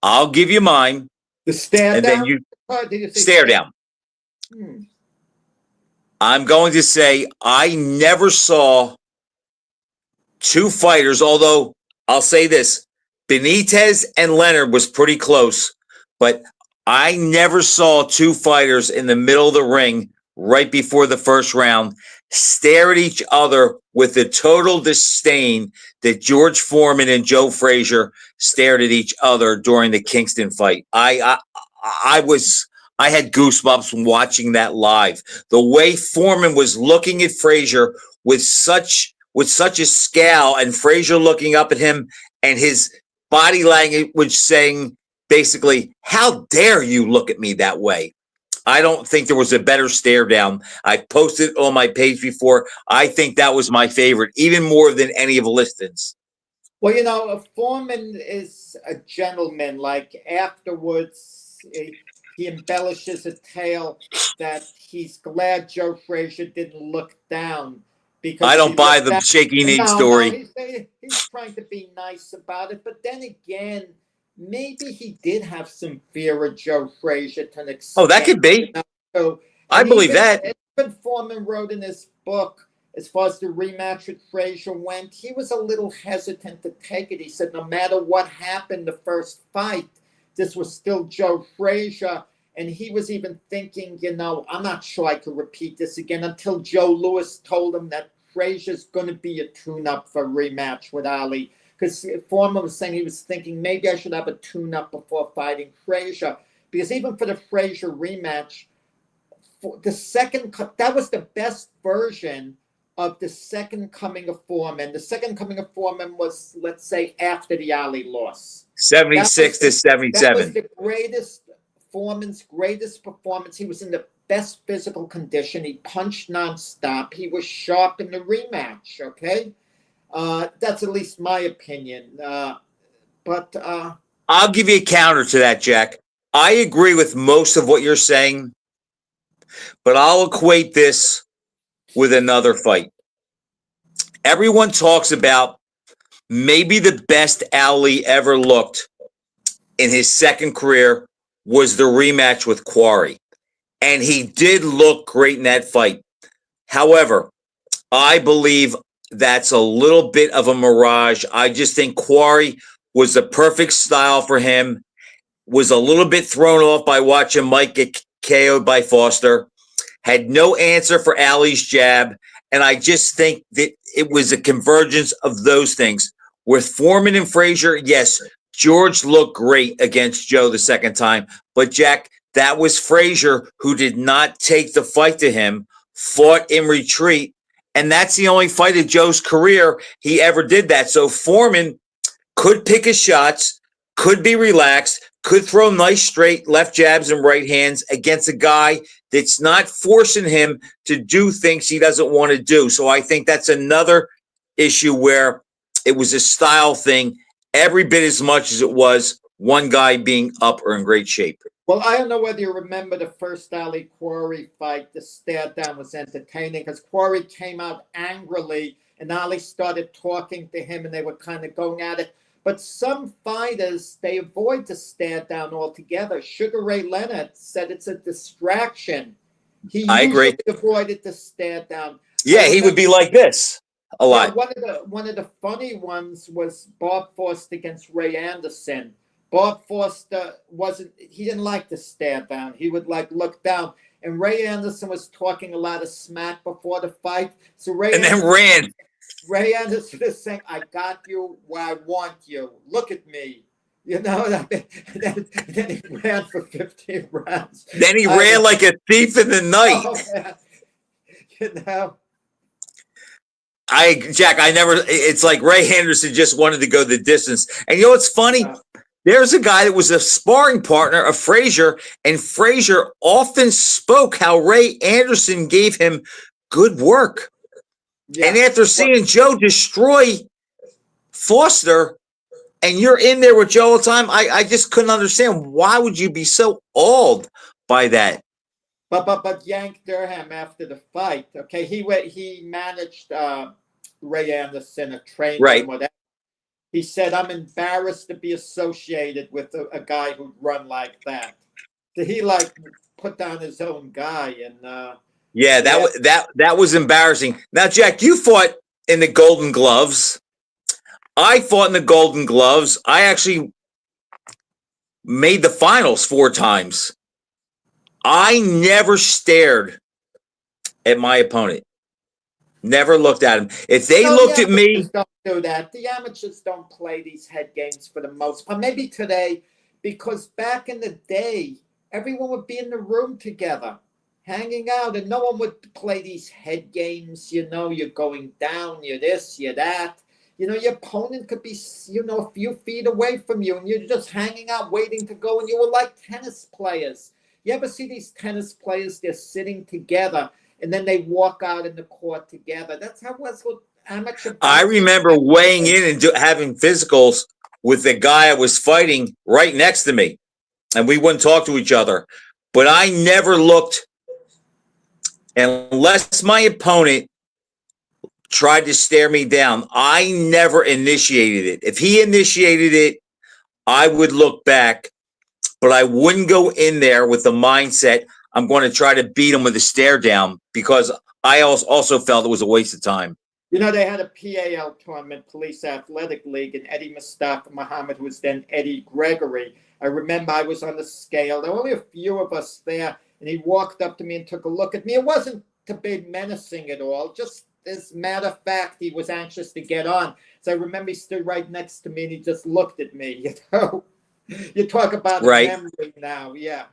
I'll give you mine. The stare and down? Then you stare down. I'm going to say I never saw two fighters, although I'll say this, Benitez and Leonard was pretty close, but I never saw two fighters in the middle of the ring right before the first round stare at each other with the total disdain that George Foreman and Joe Frazier stared at each other during the Kingston fight. I had goosebumps from watching that live. The way Foreman was looking at Frazier with such a scowl, and Frazier looking up at him, and his body language saying basically, "How dare you look at me that way?" I don't think there was a better stare down. I posted it on my page before. I think that was my favorite, even more than any of Liston's. Well, Foreman is a gentleman. Like afterwards, he embellishes a tale that he's glad Joe Frazier didn't look down. Because I don't buy the shaky knee story. No, he's trying to be nice about it. But then again, maybe he did have some fear of Joe Frazier to an extent. Oh, that could be. I believe that. Even Foreman wrote in his book, as far as the rematch with Frazier went, he was a little hesitant to take it. He said, no matter what happened the first fight, this was still Joe Frazier. And he was even thinking, I'm not sure I could repeat this again, until Joe Louis told him that Frazier's going to be a tune-up for a rematch with Ali. Because Foreman was saying he was thinking maybe I should have a tune-up before fighting Frazier. Because even for the Frazier rematch, that was the best version of the second coming of Foreman. The second coming of Foreman was, let's say, after the Ali loss. 76 to 77. That was the Foreman's greatest performance. He was in the best physical condition. He punched nonstop. He was sharp in the rematch, okay? That's at least my opinion. But I'll give you a counter to that, Jack. I agree with most of what you're saying, But I'll equate this with another fight. Everyone talks about maybe the best Ali ever looked in his second career was the rematch with Quarry. And he did look great in that fight. However, I believe that's a little bit of a mirage. I just think Quarry was the perfect style for him, was a little bit thrown off by watching Mike get KO'd by Foster, had no answer for Ali's jab. And I just think that it was a convergence of those things. With Foreman and Frazier, yes, George looked great against Joe the second time. But Jack, that was Frazier who did not take the fight to him, fought in retreat. And that's the only fight of Joe's career he ever did that. So Foreman could pick his shots, could be relaxed, could throw nice straight left jabs and right hands against a guy that's not forcing him to do things he doesn't want to do. So I think that's another issue where it was a style thing every bit as much as it was one guy being up or in great shape. Well, I don't know whether you remember the first Ali Quarry fight. The stare down was entertaining because Quarry came out angrily and Ali started talking to him and they were kind of going at it. But some fighters, they avoid the stare down altogether. Sugar Ray Leonard said it's a distraction. I agree. Avoided the stare down. Yeah, he would be like this a lot. Yeah, one of the funny ones was Bob Foster against Ray Anderson. Bob Foster he didn't like the stare down. He would look down. And Ray Anderson was talking a lot of smack before the fight. So then ran. Ray Anderson is saying, I got you where I want you. Look at me. You know, then he ran for 15 rounds. Then he ran like a thief in the night. Oh, you know. It's like Ray Anderson just wanted to go the distance. And you know what's funny? There's a guy that was a sparring partner of Frazier, and Frazier often spoke how Ray Anderson gave him good work. Yeah. And after seeing Joe destroy Foster, and you're in there with Joe all the time, I just couldn't understand. Why would you be so awed by that? But Yank Durham after the fight, okay, he managed Ray Anderson, a trainer, right? And whatever. He said, "I'm embarrassed to be associated with a guy who'd run like that." So he put down his own guy, and that was embarrassing. Now, Jack, you fought in the Golden Gloves. I fought in the Golden Gloves. I actually made the finals 4 times. I never stared at my opponent. Never looked at him. If they looked at me, don't do that. The amateurs don't play these head games for the most part. Maybe today, because back in the day, everyone would be in the room together, hanging out, and no one would play these head games. You know, you're going down, you're this, you're that. You know, your opponent could be, a few feet away from you, and you're just hanging out, waiting to go, and you were like tennis players. You ever see these tennis players? They're sitting together, and then they walk out in the court together. That's how it was with amateur. I remember weighing in and having physicals with the guy I was fighting right next to me, and we wouldn't talk to each other. But I never looked, unless my opponent tried to stare me down. I never initiated it. If he initiated it, I would look back, but I wouldn't go in there with the mindset I'm going to try to beat him with a stare down, because I also felt it was a waste of time. You know, they had a PAL tournament, Police Athletic League, and Eddie Mustafa Muhammad was then Eddie Gregory. I remember I was on the scale. There were only a few of us there, and he walked up to me and took a look at me. It wasn't to be menacing at all. Just as a matter of fact, he was anxious to get on. So I remember he stood right next to me, and he just looked at me, you know. You talk about right. Memory now, yeah.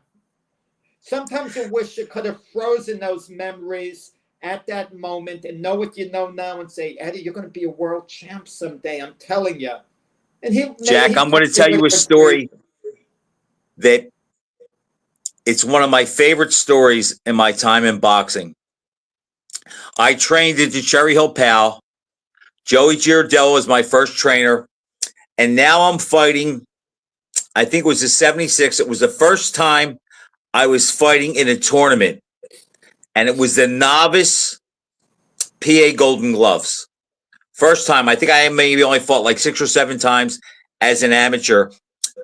Sometimes you wish you could have frozen those memories at that moment and know what you know now and say, Eddie, you're going to be a world champ someday, I'm telling you. And Jack, I'm going to tell you a story that it's one of my favorite stories in my time in boxing. I trained at the Cherry Hill Pal. Joey Giardello was my first trainer. And now I'm fighting, I think it was the 76. It was the first time I was fighting in a tournament. and it was the novice PA Golden Gloves. First time, I think I maybe only fought like 6 or 7 times as an amateur,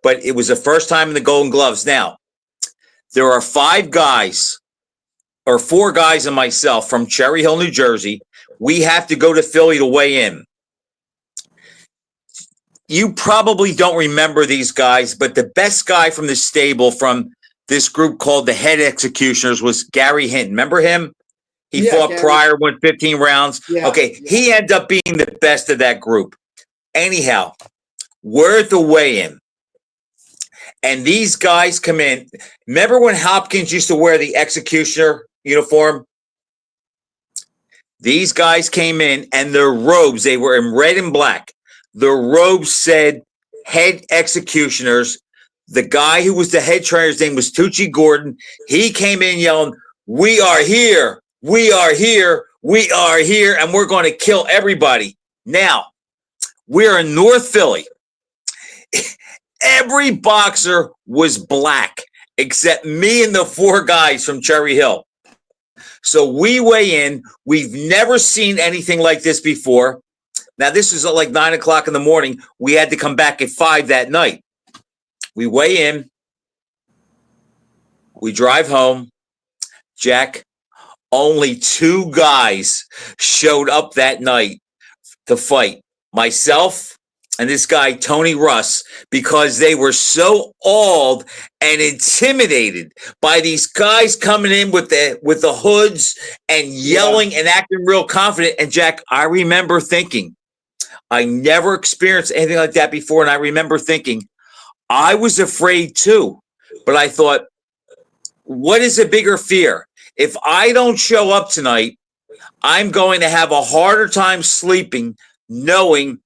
but it was the first time in the Golden Gloves. Now, there are 5 guys or 4 guys and myself from Cherry Hill, New Jersey. We have to go to Philly to weigh in. You probably don't remember these guys, but the best guy from the stable from this group called the Head Executioners was Gary Hinton. Remember him? He fought Gary. prior, won 15 rounds. Yeah, okay, he ended up being the best of that group. Anyhow, we're at the weigh-in, and these guys come in. Remember when Hopkins used to wear the executioner uniform? These guys came in, and their robes, they were in red and black. The robes said Head Executioners. The guy who was the head trainer, his name was Tucci Gordon. He came in yelling, "We are here. We are here. We are here. And we're going to kill everybody." Now, we're in North Philly. Every boxer was black except me and the 4 guys from Cherry Hill. So we weigh in. We've never seen anything like this before. Now, this is like 9 o'clock in the morning. We had to come back at 5 that night. We weigh in. We drive home. Jack, only 2 guys showed up that night to fight. Myself and this guy, Tony Russ, because they were so awed and intimidated by these guys coming in with the hoods and yelling and acting real confident. And Jack, I remember thinking, I never experienced anything like that before. And I remember thinking, I was afraid too. But I thought, what is a bigger fear? If I don't show up tonight, I'm going to have a harder time sleeping knowing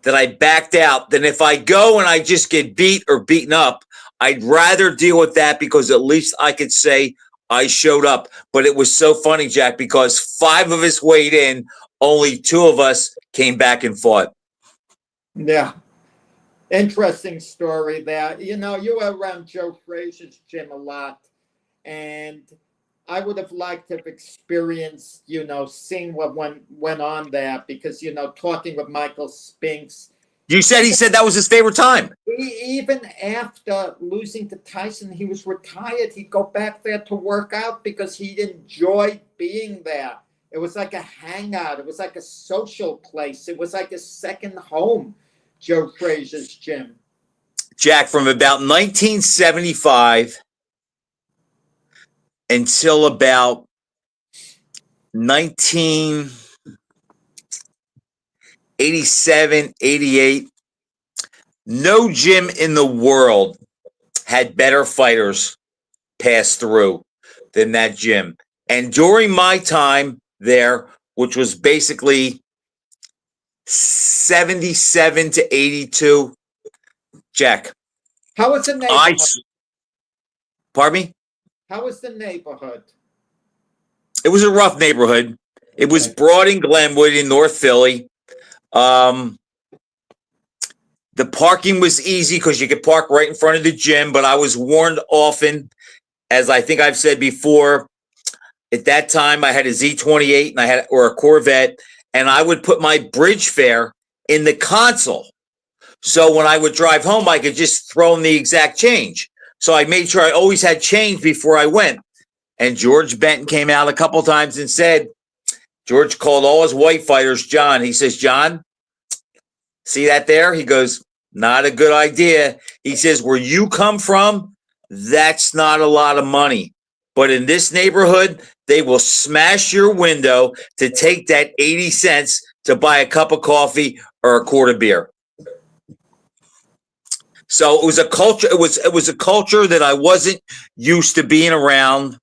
that I backed out than if I go and I just get beat or beaten up. I'd rather deal with that because at least I could say I showed up. But it was so funny, Jack, because 5 of us weighed in, only 2 of us came back and fought. Yeah. Interesting story there. You know, you were around Joe Frazier's gym a lot, and I would have liked to have experienced, you know, seeing what went on there because, you know, talking with Michael Spinks. He said that was his favorite time. Even after losing to Tyson, he was retired. He'd go back there to work out because he enjoyed being there. It was like a hangout. It was like a social place. It was like a second home, Joe Frazier's gym. Jack, from about 1975 until about 1987, 88, no gym in the world had better fighters pass through than that gym. And during my time there, which was basically 77 to 82, Jack. How was the neighborhood? Pardon me? How was the neighborhood? It was a rough neighborhood. It was Broad and Glenwood in North Philly. The parking was easy because you could park right in front of the gym, but I was warned often, as I think I've said before, at that time I had a Z28 and or a Corvette, and I would put my bridge fare in the console. So when I would drive home, I could just throw in the exact change. So I made sure I always had change before I went. And George Benton came out a couple times and said, George called all his white fighters John. He says, John, see that there? He goes, not a good idea. He says, where you come from, that's not a lot of money. But in this neighborhood, they will smash your window to take that 80 cents to buy a cup of coffee or a quart of beer. So it was a culture. It was a culture that I wasn't used to being around,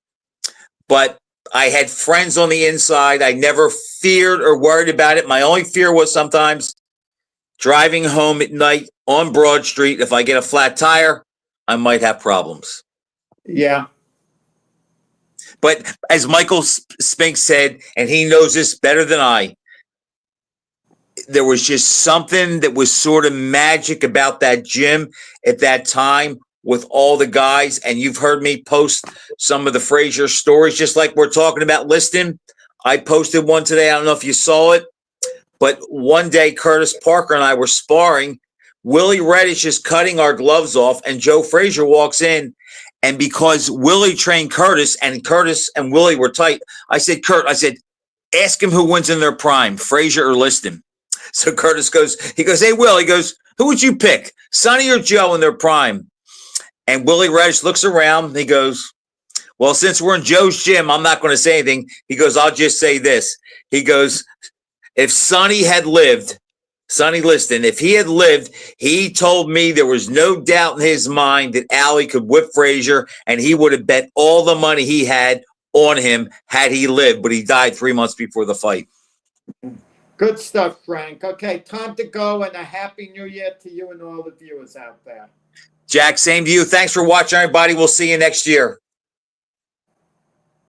but I had friends on the inside. I never feared or worried about it. My only fear was sometimes driving home at night on Broad Street. If I get a flat tire, I might have problems. Yeah. But as Michael Spinks said, and he knows this better than I, there was just something that was sort of magic about that gym at that time. with all the guys, and you've heard me post some of the Frazier stories, just like we're talking about listing. I posted one today. I don't know if you saw it, but one day Curtis Parker and I were sparring. Willie Reddish is cutting our gloves off, and Joe Frazier walks in. And because Willie trained Curtis and Willie were tight, I said, Kurt, ask him who wins in their prime, Frazier or Liston. So Curtis goes, hey, Will, he goes, who would you pick, Sonny or Joe in their prime? And Willie Reddish looks around. He goes, well, since we're in Joe's gym, I'm not going to say anything. He goes, I'll just say this. He goes, if Sonny Liston, if he had lived, he told me there was no doubt in his mind that Allie could whip Frazier, and he would have bet all the money he had on him had he lived, but he died 3 months before the fight. Good stuff, Frank. Okay, time to go, and a happy new year to you and all the viewers out there. Jack, same to you. Thanks for watching, everybody. We'll see you next year.